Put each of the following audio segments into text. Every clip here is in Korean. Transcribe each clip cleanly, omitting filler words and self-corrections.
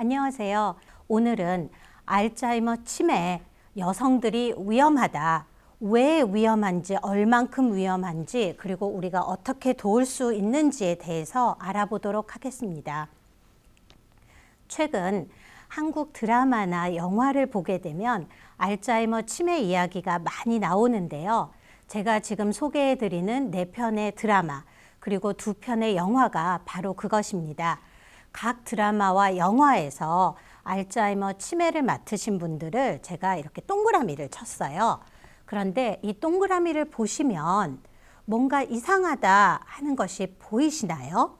안녕하세요. 오늘은 알츠하이머 치매 여성들이 위험하다. 왜 위험한지, 얼만큼 위험한지, 그리고 우리가 어떻게 도울 수 있는지에 대해서 알아보도록 하겠습니다. 최근 한국 드라마나 영화를 보게 되면 알츠하이머 치매 이야기가 많이 나오는데요. 제가 지금 소개해드리는 4편의 드라마, 그리고 2편의 영화가 바로 그것입니다. 각 드라마와 영화에서 알츠하이머 치매를 맡으신 분들을 제가 이렇게 동그라미를 쳤어요. 그런데 이 동그라미를 보시면 뭔가 이상하다 하는 것이 보이시나요?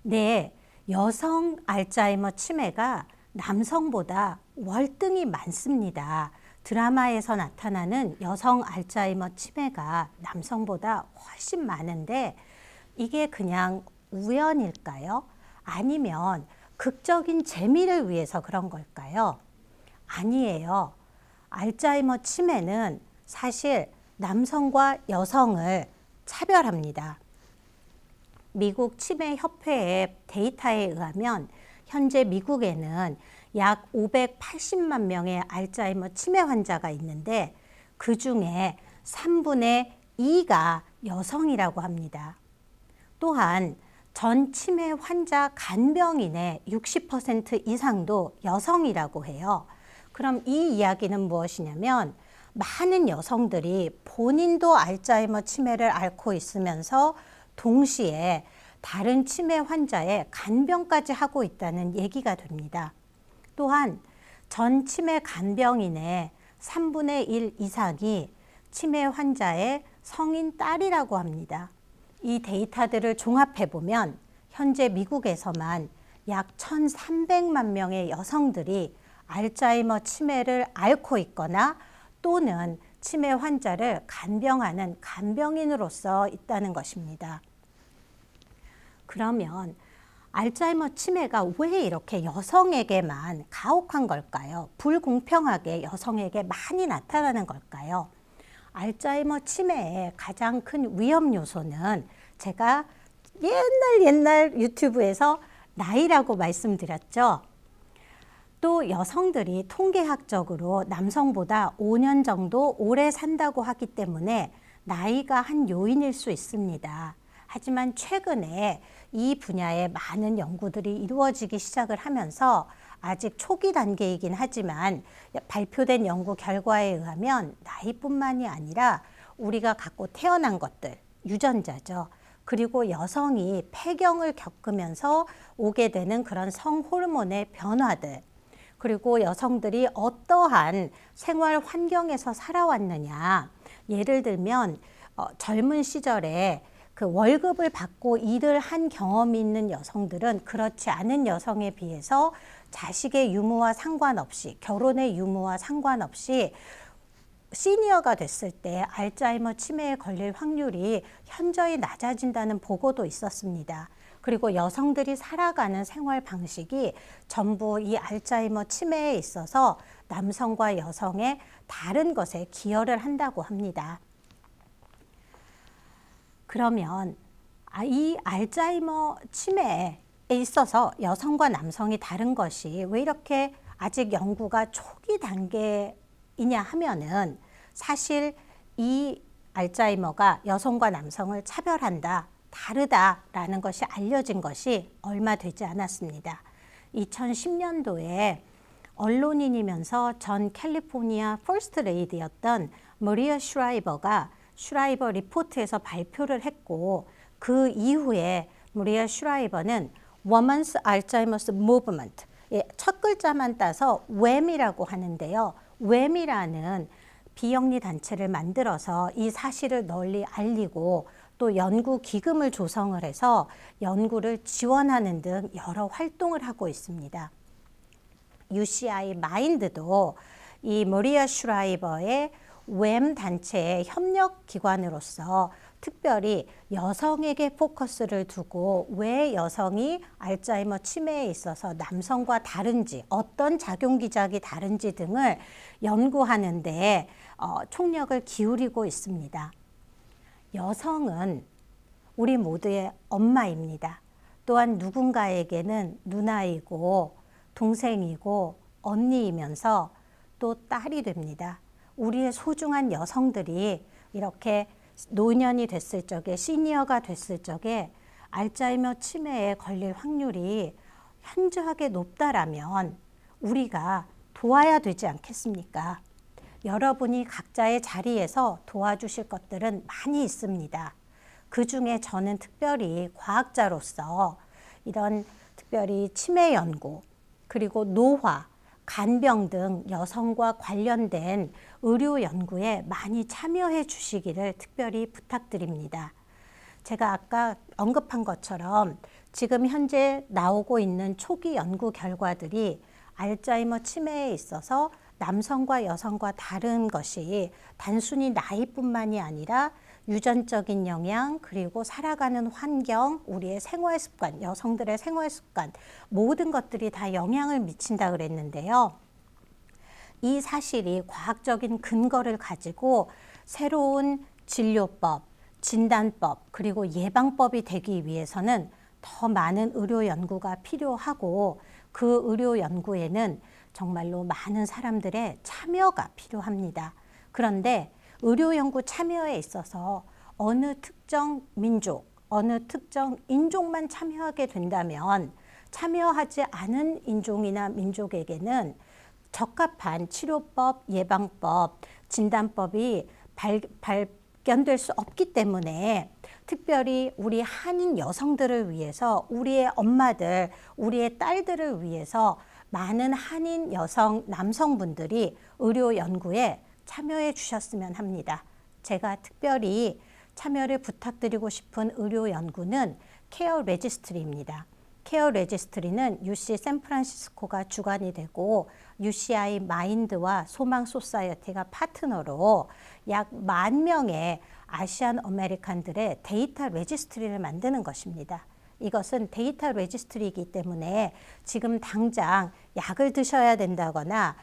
네, 여성 알츠하이머 치매가 남성보다 월등히 많습니다. 드라마에서 나타나는 여성 알츠하이머 치매가 남성보다 훨씬 많은데 이게 그냥 우연일까요? 아니면 극적인 재미를 위해서 그런 걸까요? 아니에요. 알츠하이머 치매는 사실 남성과 여성을 차별합니다. 미국 치매협회의 데이터에 의하면 현재 미국에는 약 580만 명의 알츠하이머 치매 환자가 있는데 그 중에 3분의 2가 여성이라고 합니다. 또한 전 치매 환자 간병인의 60% 이상도 여성이라고 해요. 그럼 이 이야기는 무엇이냐면 많은 여성들이 본인도 알츠하이머 치매를 앓고 있으면서 동시에 다른 치매 환자의 간병까지 하고 있다는 얘기가 됩니다. 또한 전 치매 간병인의 3분의 1 이상이 치매 환자의 성인 딸이라고 합니다. 이 데이터들을 종합해보면 현재 미국에서만 약 1,300만 명의 여성들이 알츠하이머 치매를 앓고 있거나 또는 치매 환자를 간병하는 간병인으로서 있다는 것입니다. 그러면 알츠하이머 치매가 왜 이렇게 여성에게만 가혹한 걸까요? 불공평하게 여성에게 많이 나타나는 걸까요? 알츠하이머 치매의 가장 큰 위험 요소는 제가 옛날 유튜브에서 나이라고 말씀드렸죠. 또 여성들이 통계학적으로 남성보다 5년 정도 오래 산다고 하기 때문에 나이가 한 요인일 수 있습니다. 하지만 최근에 이 분야에 많은 연구들이 이루어지기 시작을 하면서 아직 초기 단계이긴 하지만 발표된 연구 결과에 의하면 나이뿐만이 아니라 우리가 갖고 태어난 것들, 유전자죠. 그리고 여성이 폐경을 겪으면서 오게 되는 그런 성호르몬의 변화들, 그리고 여성들이 어떠한 생활 환경에서 살아왔느냐. 예를 들면 젊은 시절에 그 월급을 받고 일을 한 경험이 있는 여성들은 그렇지 않은 여성에 비해서 자식의 유무와 상관없이, 결혼의 유무와 상관없이 시니어가 됐을 때 알츠하이머 치매에 걸릴 확률이 현저히 낮아진다는 보고도 있었습니다. 그리고 여성들이 살아가는 생활 방식이 전부 이 알츠하이머 치매에 있어서 남성과 여성의 다른 것에 기여를 한다고 합니다. 그러면 이 알츠하이머 치매에 있어서 여성과 남성이 다른 것이 왜 이렇게 아직 연구가 초기 단계이냐 하면은 사실 이 알츠하이머가 여성과 남성을 차별한다, 다르다라는 것이 알려진 것이 얼마 되지 않았습니다. 2010년도에 언론인이면서 전 캘리포니아 퍼스트 레이디였던 머리아 슈라이버가 슈라이버 리포트에서 발표를 했고 그 이후에 머리아 슈라이버는 Women's Alzheimer's Movement, 첫 글자만 따서 WAM이라고 하는데요. WAM이라는 비영리 단체를 만들어서 이 사실을 널리 알리고 또 연구 기금을 조성을 해서 연구를 지원하는 등 여러 활동을 하고 있습니다. UCI 마인드도 이 머리아 슈라이버의 WAM 단체의 협력 기관으로서 특별히 여성에게 포커스를 두고 왜 여성이 알츠하이머 치매에 있어서 남성과 다른지, 어떤 작용 기작이 다른지 등을 연구하는 데 총력을 기울이고 있습니다. 여성은 우리 모두의 엄마입니다. 또한 누군가에게는 누나이고 동생이고 언니이면서 또 딸이 됩니다. 우리의 소중한 여성들이 이렇게 노년이 됐을 적에, 시니어가 됐을 적에 알츠하이머 치매에 걸릴 확률이 현저하게 높다라면 우리가 도와야 되지 않겠습니까? 여러분이 각자의 자리에서 도와주실 것들은 많이 있습니다. 그 중에 저는 특별히 과학자로서 이런 특별히 치매 연구, 그리고 노화, 간병 등 여성과 관련된 의료 연구에 많이 참여해 주시기를 특별히 부탁드립니다. 제가 아까 언급한 것처럼 지금 현재 나오고 있는 초기 연구 결과들이 알츠하이머 치매에 있어서 남성과 여성과 다른 것이 단순히 나이뿐만이 아니라 유전적인 영향, 그리고 살아가는 환경, 우리의 생활 습관, 여성들의 생활 습관, 모든 것들이 다 영향을 미친다 그랬는데요. 이 사실이 과학적인 근거를 가지고 새로운 진료법, 진단법, 그리고 예방법이 되기 위해서는 더 많은 의료 연구가 필요하고, 그 의료 연구에는 정말로 많은 사람들의 참여가 필요합니다. 그런데 의료 연구 참여에 있어서 어느 특정 민족, 어느 특정 인종만 참여하게 된다면 참여하지 않은 인종이나 민족에게는 적합한 치료법, 예방법, 진단법이 발견될 수 없기 때문에 특별히 우리 한인 여성들을 위해서, 우리의 엄마들, 우리의 딸들을 위해서 많은 한인 여성, 남성분들이 의료 연구에 참여해 주셨으면 합니다. 제가 특별히 참여를 부탁드리고 싶은 의료 연구는 케어 레지스트리입니다. 케어 레지스트리는 UC 샌프란시스코가 주관이 되고 UCI 마인드와 소망 소사이어티가 파트너로 약 10,000명의 아시안 아메리칸들의 데이터 레지스트리를 만드는 것입니다. 이것은 데이터 레지스트리이기 때문에 지금 당장 약을 드셔야 된다거나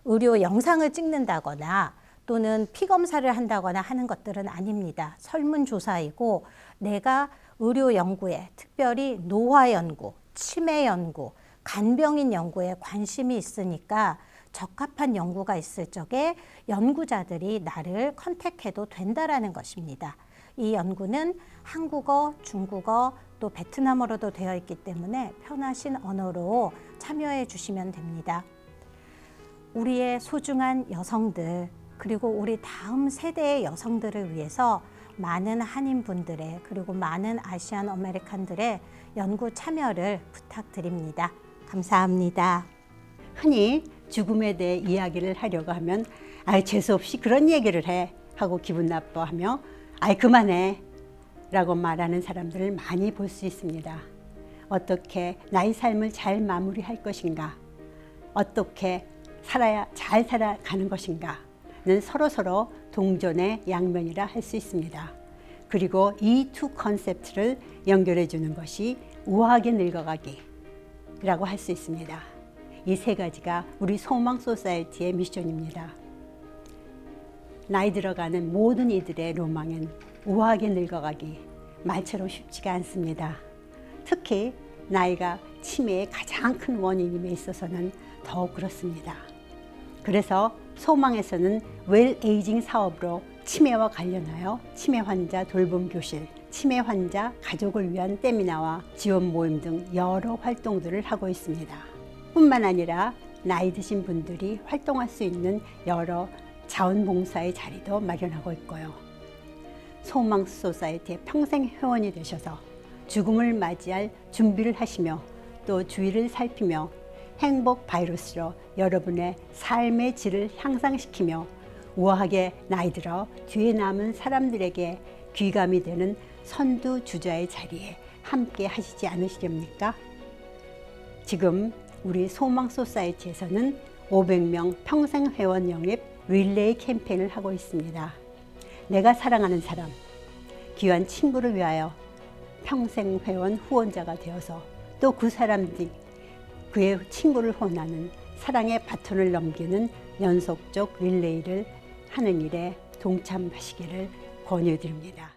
의료 영상을 찍는다거나 또는 피 검사를 한다거나 하는 것들은 아닙니다. 설문조사이고, 내가 의료 연구에, 특별히 노화 연구, 치매 연구, 간병인 연구에 관심이 있으니까 적합한 연구가 있을 적에 연구자들이 나를 컨택해도 된다라는 것입니다. 이 연구는 한국어, 중국어, 또 베트남어로도 되어 있기 때문에 편하신 언어로 참여해 주시면 됩니다. 우리의 소중한 여성들, 그리고 우리 다음 세대의 여성들을 위해서 많은 한인분들의, 그리고 많은 아시안 아메리칸들의 연구 참여를 부탁드립니다. 감사합니다. 흔히 죽음에 대해 이야기를 하려고 하면 재수없이 그런 얘기를 해 하고 기분 나빠하며 그만해 라고 말하는 사람들을 많이 볼 수 있습니다. 어떻게 나의 삶을 잘 마무리할 것인가, 어떻게 잘 살아가는 것인가는 서로서로 동전의 양면이라 할 수 있습니다. 그리고 이 두 컨셉트를 연결해 주는 것이 우아하게 늙어가기라고 할 수 있습니다. 이 세 가지가 우리 소망 소사이어티의 미션입니다. 나이 들어가는 모든 이들의 로망은 우아하게 늙어가기, 말처럼 쉽지가 않습니다. 특히 나이가 치매의 가장 큰 원인임에 있어서는 더욱 그렇습니다. 그래서 소망에서는 웰 에이징 사업으로 치매와 관련하여 치매 환자 돌봄 교실, 치매 환자 가족을 위한 세미나와 지원 모임 등 여러 활동들을 하고 있습니다. 뿐만 아니라 나이 드신 분들이 활동할 수 있는 여러 자원봉사의 자리도 마련하고 있고요. 소망 소사이어티의 평생 회원이 되셔서 죽음을 맞이할 준비를 하시며 또 주위를 살피며 행복 바이러스로 여러분의 삶의 질을 향상시키며 우아하게 나이 들어 뒤에 남은 사람들에게 귀감이 되는 선두주자의 자리에 함께 하시지 않으시렵니까? 지금 우리 소망 소사이어티에서는 500명 평생 회원 영입 릴레이 캠페인을 하고 있습니다. 내가 사랑하는 사람, 귀한 친구를 위하여 평생 회원 후원자가 되어서 또 그 사람들이 그의 친구를 후원하는 사랑의 바톤을 넘기는 연속적 릴레이를 하는 일에 동참하시기를 권유드립니다.